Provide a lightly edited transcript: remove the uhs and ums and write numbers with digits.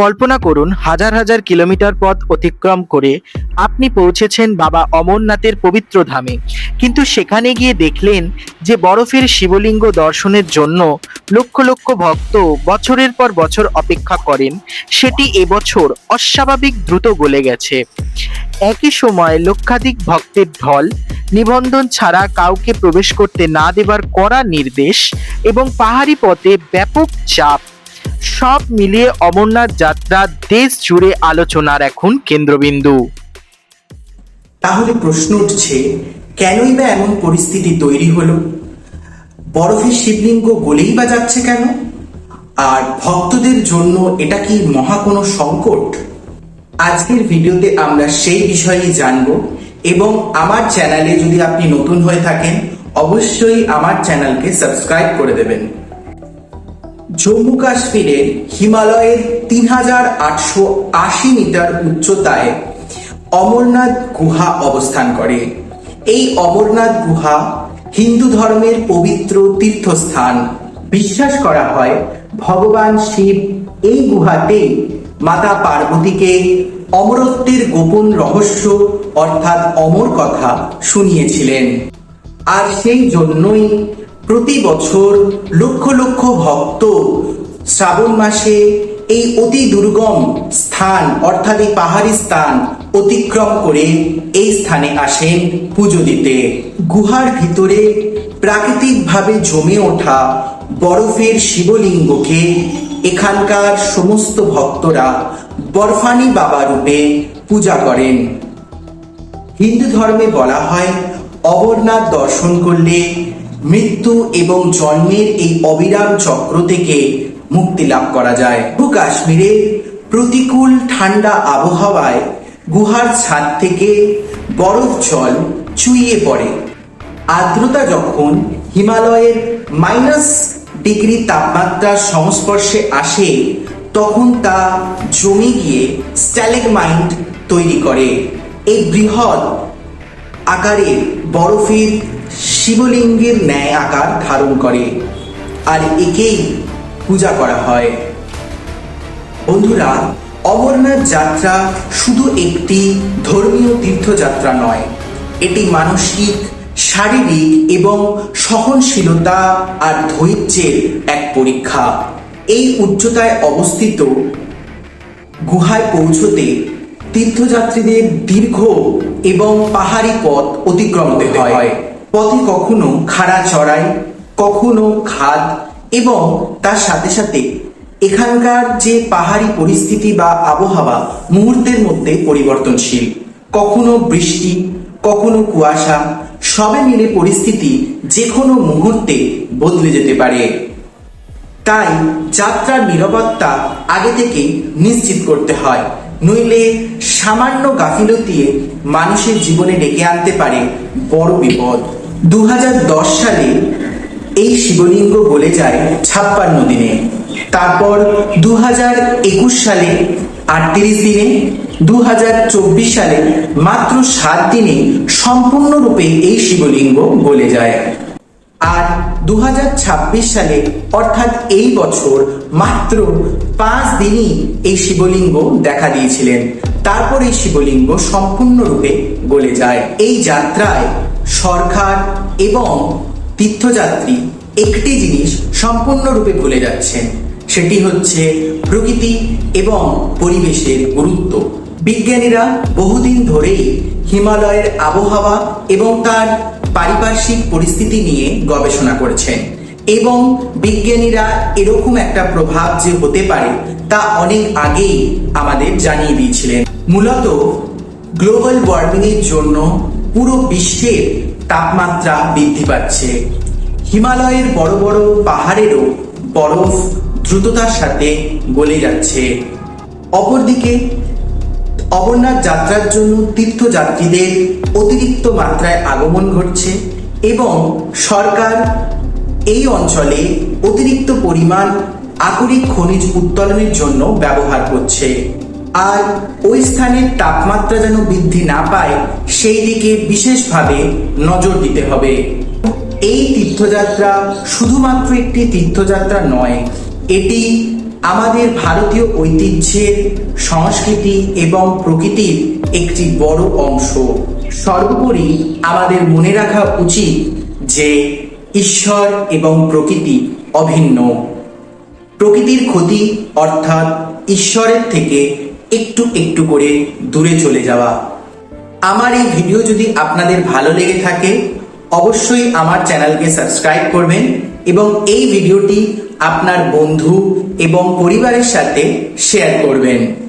কল্পনা করুন হাজার হাজার কিলোমিটার পথ অতিক্রম করে আপনি পৌঁছেছেন বাবা অমরনাথের পবিত্র ধামে, কিন্তু সেখানে গিয়ে দেখলেন যে বরফের শিবলিঙ্গ দর্শনের জন্য লক্ষ লক্ষ ভক্ত বছরের পর বছর অপেক্ষা করেন। সেটি এবছর অস্বাভাবিক দ্রুত গলে গেছে। একই সময় লক্ষাধিক ভক্তের ঢল, নিবন্ধন ছাড়া কাউকে প্রবেশ করতে না দেবার কড়া নির্দেশ এবং পাহাড়ি পথে ব্যাপক চাপ, সব মিলিয়ে অমরনাথ যাত্রা দেশ জুড়ে আলোচনার এখন কেন্দ্রবিন্দু। তাহলে প্রশ্ন উঠছে, কেনই বা এমন পরিস্থিতি তৈরি হলো? বরফের শিবলিঙ্গ গলেই বা যাচ্ছে কেন? আর ভক্তদের জন্য এটা কি মহা কোনো সংকট? আজকের ভিডিওতে আমরা সেই বিষয়েই জানবো, এবং আমার চ্যানেলে যদি আপনি নতুন হয়ে থাকেন অবশ্যই আমার চ্যানেলকে সাবস্ক্রাইব করে দেবেন। জম্মু কাশ্মীরের হিমালয়ের ৩,৮৮০ মিটার উচ্চতায় অমরনাথ গুহা অবস্থান করে। এই অমরনাথ গুহা হিন্দু ধর্মের পবিত্র তীর্থস্থান। বিশ্বাস করা হয় ভগবান শিব এই গুহাতেই মাতা পার্বতীকে অমরত্বের গোপন রহস্য অর্থাৎ অমর কথা শুনিয়েছিলেন। আর সেই জন্যই প্রতি বছর লক্ষ লক্ষ ভক্ত শ্রাবণ মাসে এই অতি দুর্গম স্থান অর্থাৎ এই পাহাড়ি স্থান অতিক্রম করে এই স্থানে আসেন পুজো দিতে। গুহার ভিতরে প্রাকৃতিকভাবে জমে ওঠা বরফের শিবলিঙ্গকে এখানকার সমস্ত ভক্তরা বরফানি বাবা রূপে পূজা করেন। হিন্দু ধর্মে বলা হয় অমরনাথ দর্শন করলে মৃত্যু এবং জন্মের এই অবিরাম চক্র থেকে মুক্তি লাভ করা যায়। জম্মু কাশ্মীরে প্রতিকূল ঠান্ডা আবহাওয়ায় গুহার ছাদ থেকে বরফ জল চুইয়ে পড়ে। আর্দ্রতা যখন হিমালয়ের -ডিগ্রি তাপমাত্রার সংস্পর্শে আসে তখন তা জমে গিয়ে স্ট্যালেগমাইট তৈরি করে। এই বৃহৎ আকারের বরফের শিবলিঙ্গের ন্যায় আকার ধারণ করে, আর একেই পূজা করা হয়। বন্ধুরা, অমরনাথ যাত্রা শুধু একটি ধর্মীয় তীর্থযাত্রা নয়, এটি মানসিক, শারীরিক এবং সহনশীলতা আর ধৈর্যের এক পরীক্ষা। এই উচ্চতায় অবস্থিত গুহায় পৌঁছতে তীর্থযাত্রীদের দীর্ঘ এবং পাহাড়ি পথ অতিক্রম করতে হয়। পথে কখনো খাড়া চড়াই, কখনো খাদ, এবং তার সাথে সাথে এখানকার যে পাহাড়ি পরিস্থিতি বা আবহাওয়া মুহূর্তের মধ্যে পরিবর্তনশীল। কখনো বৃষ্টি, কখনো কুয়াশা, সবে মিলে পরিস্থিতি যে কোনো মুহূর্তে বদলে যেতে পারে। তাই যাত্রার নিরাপত্তা আগে থেকেই নিশ্চিত করতে হয়, নইলে সামান্য গাফিলতিয়ে মানুষের জীবনে ডেকে আনতে পারে বড় বিপদ। ২০১০ সালে এই শিবলিঙ্গ গলে যায় ৫৬ দিনে, তারপর ২০২১ সালে ৩৮ দিনে, ২০২৪ সালে মাত্র ৭ দিনে সম্পূর্ণরূপে এই শিবলিঙ্গ গলে যায়। আর ২০২৬ সালে অর্থাৎ এই বছর মাত্র ৫ দিনই এই শিবলিঙ্গ দেখা দিয়েছিলেন। তারপর এই শিবলিঙ্গ সম্পূর্ণরূপে গলে যায়। এই যাত্রায় সরকার এবং তীর্থযাত্রী একটি জিনিস সম্পূর্ণরূপে ভুলে যাচ্ছেন, সেটি হচ্ছে প্রকৃতি এবং পরিবেশের গুরুত্ব। বিজ্ঞানীরা বহুদিন ধরেই হিমালয়ের আবহাওয়া এবং তার পারিপার্শ্বিক পরিস্থিতি নিয়ে গবেষণা করেছেন, এবং বিজ্ঞানীরা এরকম একটা প্রভাব যে হতে পারে তা অনেক আগেই আমাদের জানিয়ে দিয়েছিলেন। মূলত গ্লোবাল ওয়ার্মিং এর জন্য পুরো বিশ্বের তাপমাত্রা বৃদ্ধি পাচ্ছে। হিমালয়ের বড় বড় পাহাড়েরও বরফ দ্রুততার সাথে গলে যাচ্ছে। অপরদিকে অমরনাথ যাত্রার জন্য তীর্থযাত্রীদের অতিরিক্ত মাত্রায় আগমন ঘটছে, এবং সরকার এই অঞ্চলে অতিরিক্ত পরিমাণ আকরিক খনিজ উত্তোলনের জন্য ব্যবহার করছে। আর ওই স্থানের তাপমাত্রা যেন বৃদ্ধি না পায় সেই দিকে বিশেষভাবে নজর দিতে হবে। এই তীর্থযাত্রা শুধুমাত্র একটি তীর্থযাত্রা নয়, এটি আমাদের ভারতীয় ঐতিহ্যের, সংস্কৃতি এবং প্রকৃতির একটি বড় অংশ। সর্বোপরি আমাদের মনে রাখা উচিত যে ঈশ্বর এবং প্রকৃতি অভিন্ন। প্রকৃতির ক্ষতি অর্থাৎ ঈশ্বরের থেকে একটু একটু করে দূরে চলে যাওয়া। আমার এই ভিডিও যদি আপনাদের ভালো লেগে থাকে অবশ্যই আমার চ্যানেলকে সাবস্ক্রাইব করবেন এবং এই ভিডিওটি আপনার বন্ধু এবং পরিবারের সাথে শেয়ার করবেন।